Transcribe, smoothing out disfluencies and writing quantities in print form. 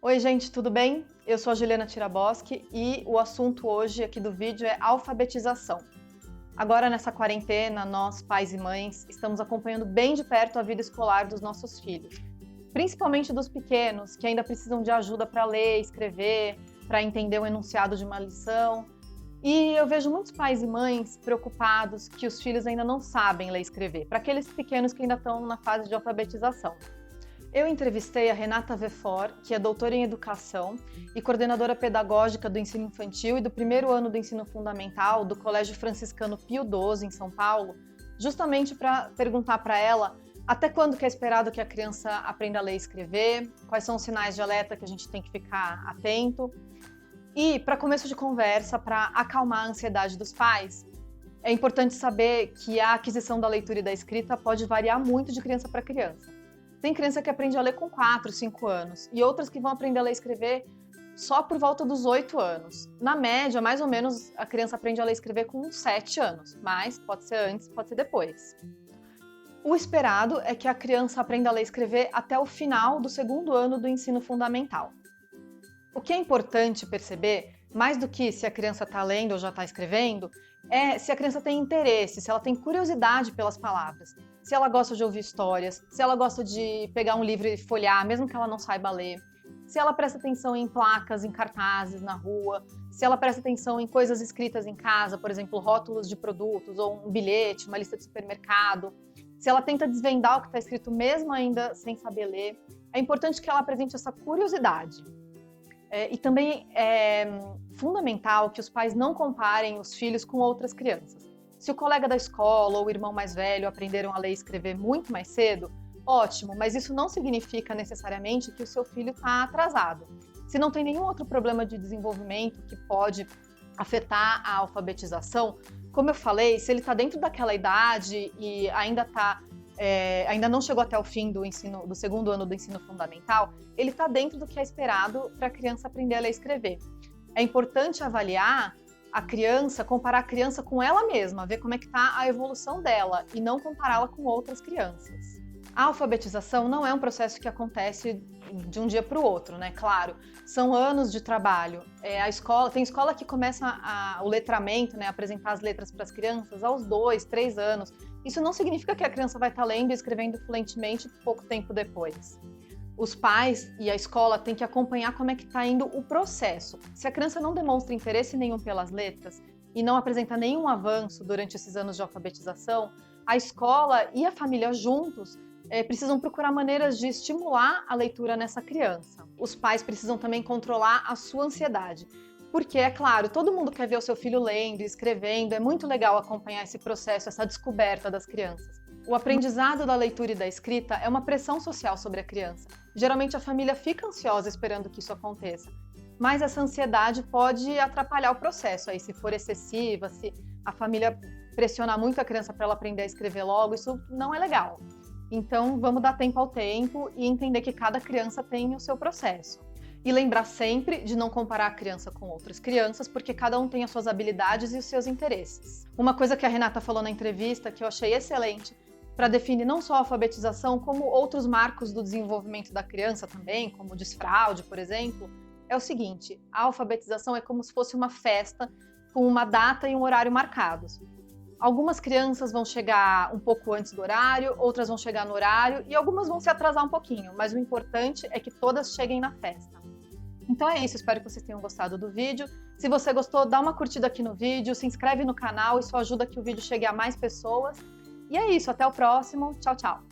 Oi, gente, tudo bem? Eu sou a Juliana Tiraboski e o assunto hoje aqui do vídeo é alfabetização. Agora, nessa quarentena, nós, pais e mães, estamos acompanhando bem de perto a vida escolar dos nossos filhos, principalmente dos pequenos, que ainda precisam de ajuda para ler, escrever, para entender o enunciado de uma lição. E eu vejo muitos pais e mães preocupados que os filhos ainda não sabem ler e escrever, para aqueles pequenos que ainda estão na fase de alfabetização. Eu entrevistei a Renata Vefor, que é doutora em educação e coordenadora pedagógica do ensino infantil e do primeiro ano do ensino fundamental do Colégio Franciscano Pio XII, em São Paulo, justamente para perguntar para ela até quando que é esperado que a criança aprenda a ler e escrever, quais são os sinais de alerta que a gente tem que ficar atento. E, para começo de conversa, para acalmar a ansiedade dos pais, é importante saber que a aquisição da leitura e da escrita pode variar muito de criança para criança. Tem criança que aprende a ler com 4, 5 anos e outras que vão aprender a ler e escrever só por volta dos 8 anos. Na média, mais ou menos, a criança aprende a ler e escrever com 7 anos, mas pode ser antes, pode ser depois. O esperado é que a criança aprenda a ler e escrever até o final do segundo ano do ensino fundamental. O que é importante perceber, mais do que se a criança está lendo ou já está escrevendo, é se a criança tem interesse, se ela tem curiosidade pelas palavras, se ela gosta de ouvir histórias, se ela gosta de pegar um livro e folhear, mesmo que ela não saiba ler, se ela presta atenção em placas, em cartazes na rua, se ela presta atenção em coisas escritas em casa, por exemplo, rótulos de produtos ou um bilhete, uma lista de supermercado, se ela tenta desvendar o que está escrito mesmo ainda sem saber ler. É importante que ela apresente essa curiosidade. E também é fundamental que os pais não comparem os filhos com outras crianças. Se o colega da escola ou o irmão mais velho aprenderam a ler e escrever muito mais cedo, ótimo, mas isso não significa necessariamente que o seu filho está atrasado. Se não tem nenhum outro problema de desenvolvimento que pode afetar a alfabetização, como eu falei, se ele está dentro daquela idade e ainda não chegou até o fim do segundo ano do ensino fundamental, ele está dentro do que é esperado para a criança aprender a ler e escrever. É importante avaliar a criança, comparar a criança com ela mesma, ver como é que está a evolução dela e não compará-la com outras crianças. A alfabetização não é um processo que acontece de um dia para o outro, né? Claro, são anos de trabalho. Tem escola que começa o letramento, né, apresentar as letras para as crianças aos 2, 3 anos. Isso não significa que a criança vai estar lendo e escrevendo fluentemente pouco tempo depois. Os pais e a escola têm que acompanhar como é que está indo o processo. Se a criança não demonstra interesse nenhum pelas letras e não apresenta nenhum avanço durante esses anos de alfabetização, a escola e a família juntos precisam procurar maneiras de estimular a leitura nessa criança. Os pais precisam também controlar a sua ansiedade, porque, é claro, todo mundo quer ver o seu filho lendo e escrevendo, é muito legal acompanhar esse processo, essa descoberta das crianças. O aprendizado da leitura e da escrita é uma pressão social sobre a criança. Geralmente a família fica ansiosa esperando que isso aconteça, mas essa ansiedade pode atrapalhar o processo. Aí, se for excessiva, se a família pressionar muito a criança para ela aprender a escrever logo, isso não é legal. Então, vamos dar tempo ao tempo e entender que cada criança tem o seu processo. E lembrar sempre de não comparar a criança com outras crianças, porque cada um tem as suas habilidades e os seus interesses. Uma coisa que a Renata falou na entrevista, que eu achei excelente, para definir não só a alfabetização, como outros marcos do desenvolvimento da criança também, como o desfraude, por exemplo, é o seguinte: a alfabetização é como se fosse uma festa com uma data e um horário marcados. Algumas crianças vão chegar um pouco antes do horário, outras vão chegar no horário e algumas vão se atrasar um pouquinho, mas o importante é que todas cheguem na festa. Então é isso, espero que vocês tenham gostado do vídeo. Se você gostou, dá uma curtida aqui no vídeo, se inscreve no canal, isso ajuda que o vídeo chegue a mais pessoas. E é isso, até o próximo. Tchau, tchau!